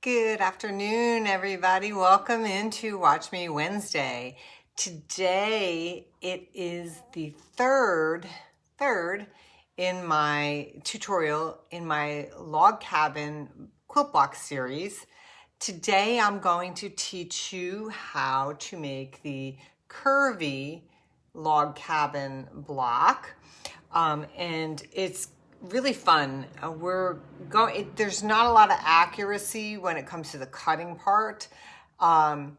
Good afternoon, everybody. Welcome into Watch Me Wednesday. Today, it is the third in my tutorial in my log cabin quilt block series. Today, I'm going to teach you how to make the curvy log cabin block. And it's really fun. There's not a lot of accuracy when it comes to the cutting part. The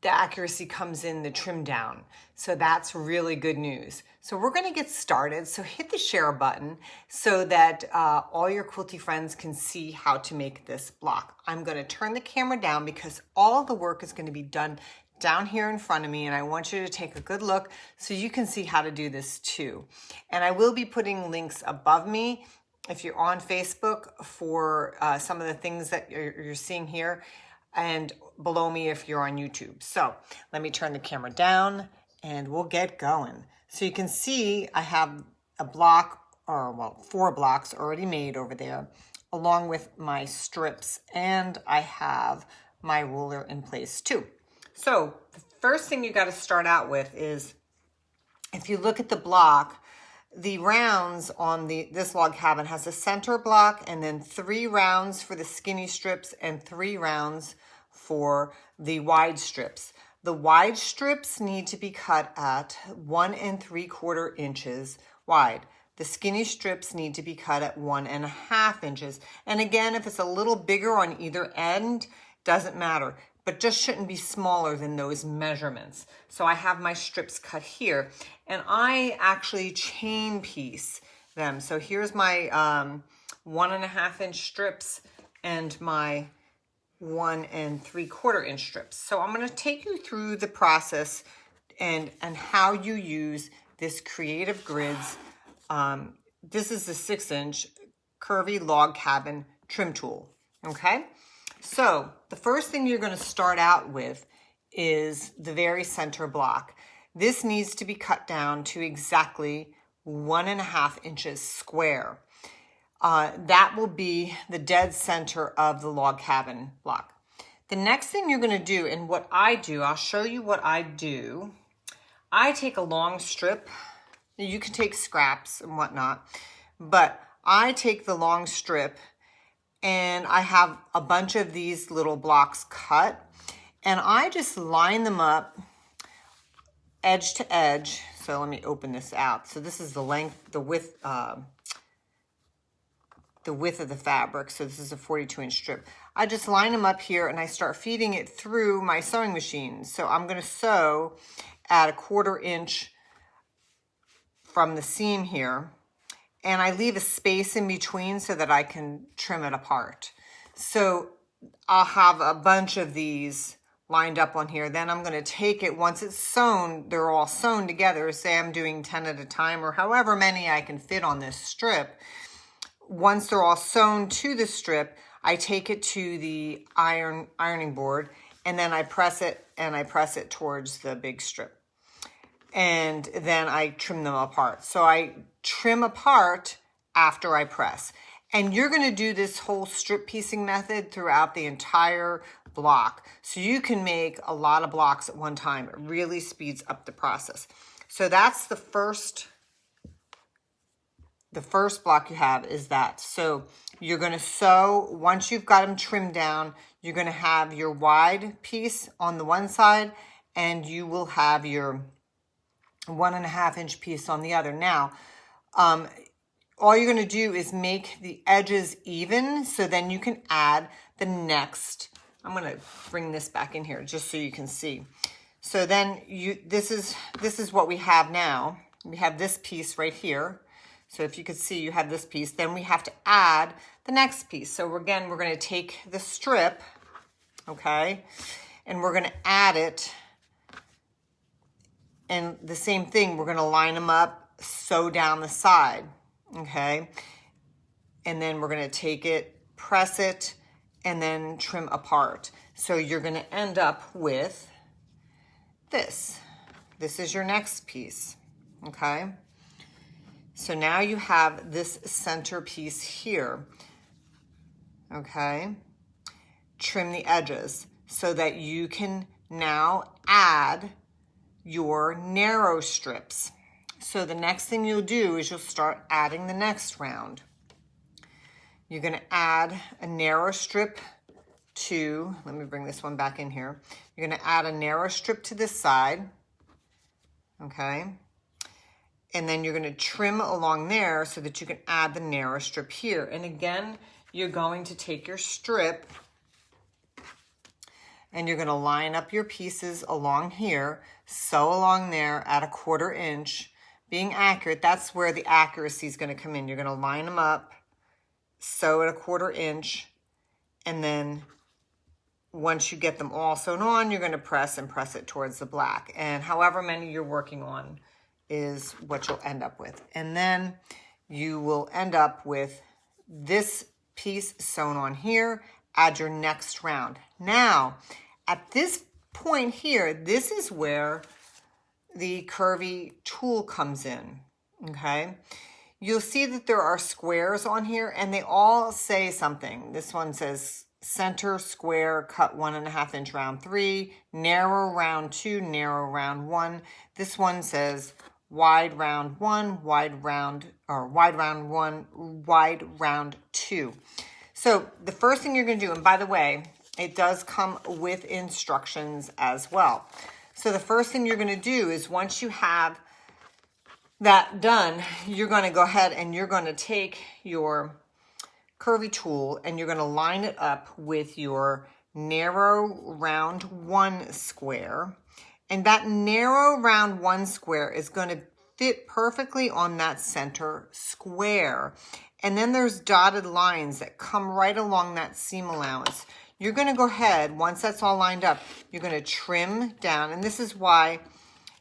accuracy comes in the trim down. So that's really good news. So we're going to get started. So hit the share button so that all your quilty friends can see how to make this block. I'm going to turn the camera down because all of the work is going to be done down here in front of me, and I want you to take a good look so you can see how to do this too. And I will be putting links above me if you're on Facebook for some of the things that you're seeing here, and below me if you're on YouTube. So let me turn the camera down and we'll get going. So you can see I have a block, or well, 4 blocks already made over there, along with my strips, and I have my ruler in place too. So the first thing you got to start out with is, if you look at the block, the rounds on this log cabin has a center block and then 3 rounds for the skinny strips and 3 rounds for the wide strips. The wide strips need to be cut at 1 3/4 inches wide. The skinny strips need to be cut at 1 1/2 inches. And again, if it's a little bigger on either end, doesn't matter, but just shouldn't be smaller than those measurements. So I have my strips cut here, and I actually chain piece them. So here's my 1 1/2 inch strips and my 1 3/4 inch strips. So I'm going to take you through the process and how you use this Creative Grids. This is the 6-inch Curvy Log Cabin trim tool. Okay. So the first thing you're going to start out with is the very center block. This needs to be cut down to exactly 1 1/2 inches square. That will be the dead center of the log cabin block. The next thing you're going to do, and what I do, I'll show you what I do. I take a long strip. You can take scraps and whatnot, but I take the long strip, and I have a bunch of these little blocks cut, and I just line them up edge to edge. So let me open this out. So this is the length, the width of the fabric. So this is a 42-inch strip. I just line them up here and I start feeding it through my sewing machine. So I'm going to sew at 1/4 inch from the seam here. And I leave a space in between so that I can trim it apart. So I'll have a bunch of these lined up on here. Then I'm going to take it, once it's sewn, they're all sewn together. Say I'm doing 10 at a time, or however many I can fit on this strip. Once they're all sewn to the strip, I take it to the ironing board, and then I press it, and I press it towards the big strip. And then I trim them apart. So I trim apart after I press. And you're going to do this whole strip piecing method throughout the entire block. So you can make a lot of blocks at one time. It really speeds up the process. So that's the first block you have is that. So you're going to sew, once you've got them trimmed down, you're going to have your wide piece on the one side, and you will have your 1 1/2 inch piece on the other. Now, all you're going to do is make the edges even, so then you can add the next. I'm going to bring this back in here just so you can see. So then this is what we have now. We have this piece right here. So if you could see, you have this piece. Then we have to add the next piece. So again, we're going to take the strip, okay, and we're going to add it. And the same thing, we're going to line them up, sew down the side, okay? And then we're going to take it, press it, and then trim apart. So you're going to end up with this. This is your next piece, okay? So now you have this center piece here, okay? trim the edges so that you can now add your narrow strips. So the next thing you'll do is you'll start adding the next round. You're going to add a narrow strip to, let me bring this one back in here. You're going to add a narrow strip to this side, okay? And then you're going to trim along there so that you can add the narrow strip here. And again, you're going to take your strip and you're going to line up your pieces along here, sew along there at 1/4 inch, being accurate. That's where the accuracy is going to come in. You're going to line them up, sew at 1/4 inch, and then once you get them all sewn on, you're going to press it towards the black. And however many you're working on is what you'll end up with. And then you will end up with this piece sewn on here. Add your next round. Now, at this point here, this is where the curvy tool comes in, okay? You'll see that there are squares on here and they all say something. This one says center square, cut 1.5 inch round 3, narrow round 2, narrow round 1. This one says wide round 1, wide round 1, wide round 2. So the first thing you're going to do, and by the way, it does come with instructions as well. So the first thing you're going to do is once you have that done, you're going to go ahead and you're going to take your curvy tool and you're going to line it up with your narrow round 1 square. And that narrow round 1 square is going to fit perfectly on that center square. And then there's dotted lines that come right along that seam allowance. You're going to go ahead, once that's all lined up, you're going to trim down. And this is why,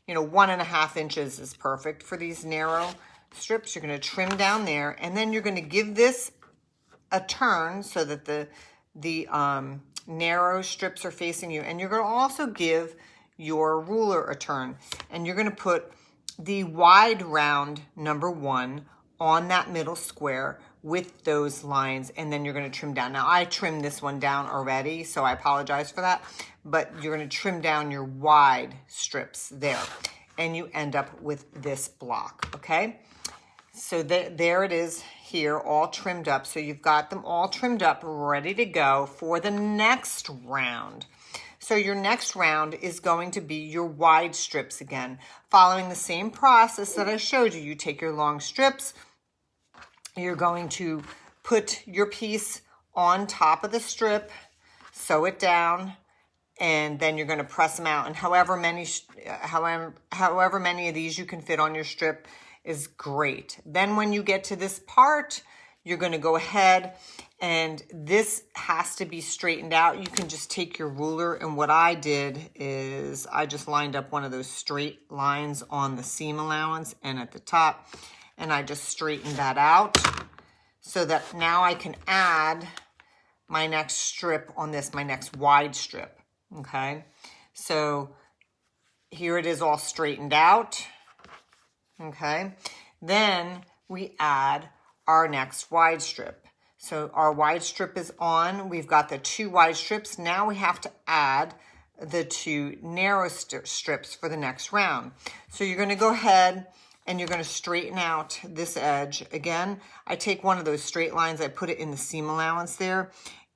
1.5 inches is perfect for these narrow strips. You're going to trim down there, and then you're going to give this a turn so that the narrow strips are facing you. And you're going to also give your ruler a turn. And you're going to put the wide round number 1 on that middle square with those lines, and then you're going to trim down. Now, I trimmed this one down already, so I apologize for that, but you're going to trim down your wide strips there, and you end up with this block, okay? So there it is here, all trimmed up. So you've got them all trimmed up, ready to go for the next round. So your next round is going to be your wide strips again. Following the same process that I showed you, you take your long strips, you're going to put your piece on top of the strip, sew it down, and then you're going to press them out. And however many of these you can fit on your strip is great. Then when you get to this part, you're going to go ahead, and this has to be straightened out. You can just take your ruler, and what I did is I just lined up one of those straight lines on the seam allowance and at the top, and I just straightened that out so that now I can add my next strip on this, my next wide strip, okay? So here it is all straightened out, okay? Then we add our next wide strip. So our wide strip is on. We've got the 2 wide strips. Now we have to add the 2 narrow strips for the next round. So you're going to go ahead and you're going to straighten out this edge. Again, I take one of those straight lines, I put it in the seam allowance there,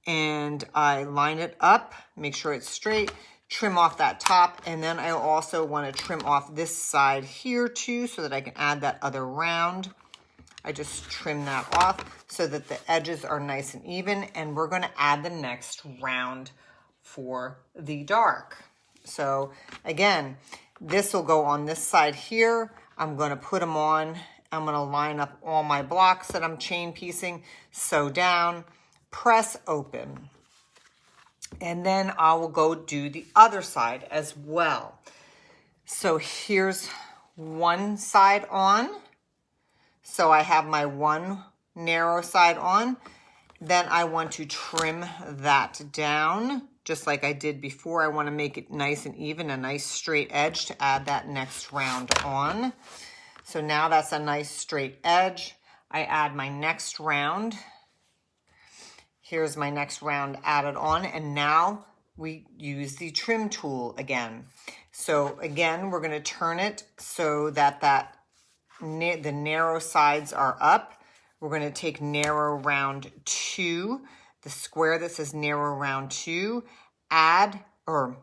and I line it up, make sure it's straight, trim off that top, and then I also want to trim off this side here too so that I can add that other round. I just trim that off so that the edges are nice and even, and we're going to add the next round for the dark. So again, this will go on this side here. I'm going to put them on. I'm going to line up all my blocks that I'm chain piecing, sew down, press open. And then I will go do the other side as well. So here's one side on. So I have my one narrow side on. Then I want to trim that down just like I did before. I want to make it nice and even, a nice straight edge to add that next round on. So now that's a nice straight edge. I add my next round Here's my next round added on, and now we use the trim tool again. So again, we're going to turn it so that the narrow sides are up. We're going to take narrow round 2, the square that says narrow round 2, add or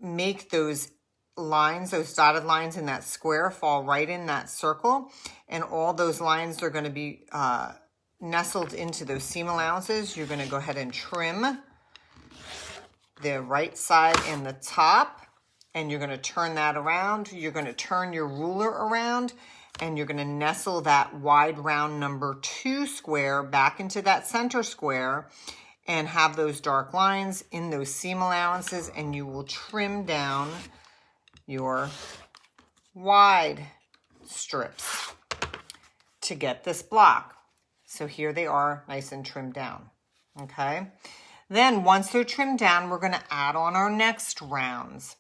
make those lines, those dotted lines in that square fall right in that circle, and all those lines are going to be nestled into those seam allowances. You're going to go ahead and trim the right side and the top, and you're going to turn that around. You're going to turn your ruler around, and you're going to nestle that wide round number 2 square back into that center square and have those dark lines in those seam allowances, and you will trim down your wide strips to get this block. So here they are, nice and trimmed down, okay? Then once they're trimmed down, we're going to add on our next rounds.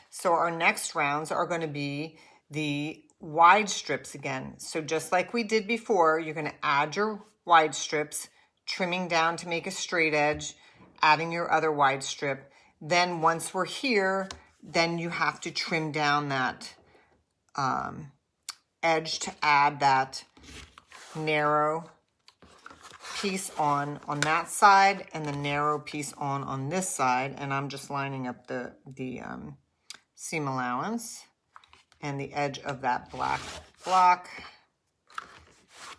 So our next rounds are going to be the wide strips again. So just like we did before, you're going to add your wide strips, trimming down to make a straight edge, adding your other wide strip. Then once we're here, then you have to trim down that edge to add that narrow piece on that side and the narrow piece on this side. And I'm just lining up the seam allowance and the edge of that black block.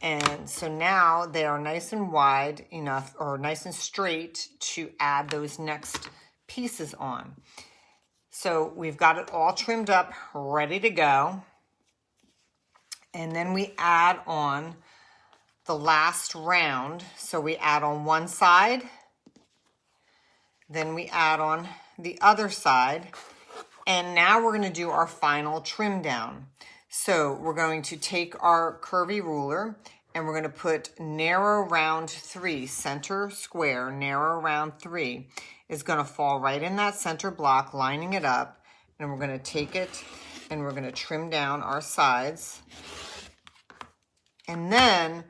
And so now they are nice and wide enough, or nice and straight, to add those next pieces on. So we've got it all trimmed up, ready to go. And then we add on the last round. So we add on one side, then we add on the other side, and now we're going to do our final trim down. So we're going to take our curvy ruler and we're going to put narrow round 3, center square, narrow round 3 is going to fall right in that center block, lining it up, and we're going to take it and we're going to trim down our sides. And then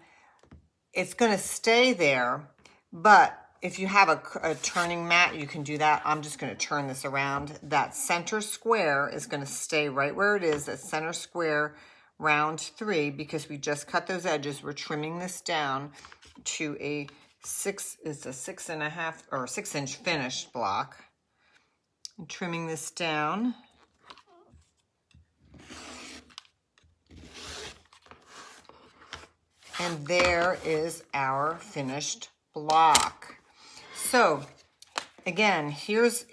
it's going to stay there, but if you have a turning mat, you can do that. I'm just going to turn this around. That center square is going to stay right where it is, that center square round 3, because we just cut those edges. We're trimming this down to a 6.5 or 6-inch finished block. I'm trimming this down. And there is our finished block. So again, here's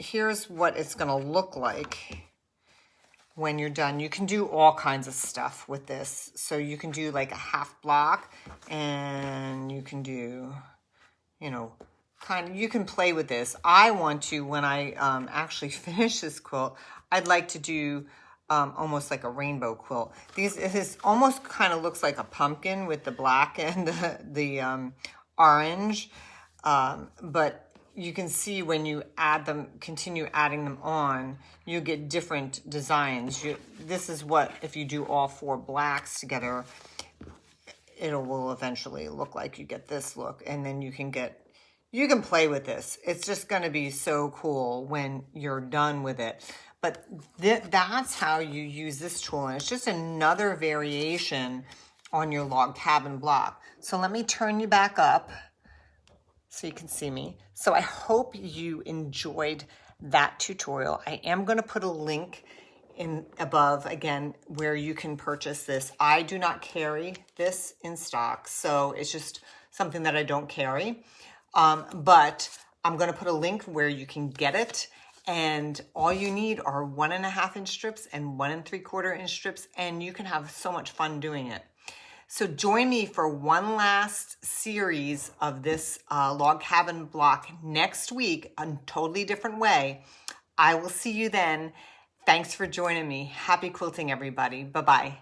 what it's going to look like when you're done. You can do all kinds of stuff with this. So you can do like a half block, and you can do, you know, you can play with this. I want to, when I actually finish this quilt, I'd like to do almost like a rainbow quilt. This almost kind of looks like a pumpkin with the black and the orange. But you can see when you add them, continue adding them on, you get different designs. This is what, if you do all 4 blacks together, it will eventually look like. You get this look, and then you can play with this. It's just going to be so cool when you're done with it. But that's how you use this tool, and it's just another variation on your log cabin block. So let me turn you back up so you can see me. So I hope you enjoyed that tutorial. I am going to put a link in above again where you can purchase this. I do not carry this in stock, so it's just something that I don't carry. But I'm going to put a link where you can get it, and all you need are 1.5-inch strips and 1 3/4-inch strips, and you can have so much fun doing it. So join me for one last series of this log cabin block next week, a totally different way. I will see you then. Thanks for joining me. Happy quilting, everybody. Bye-bye.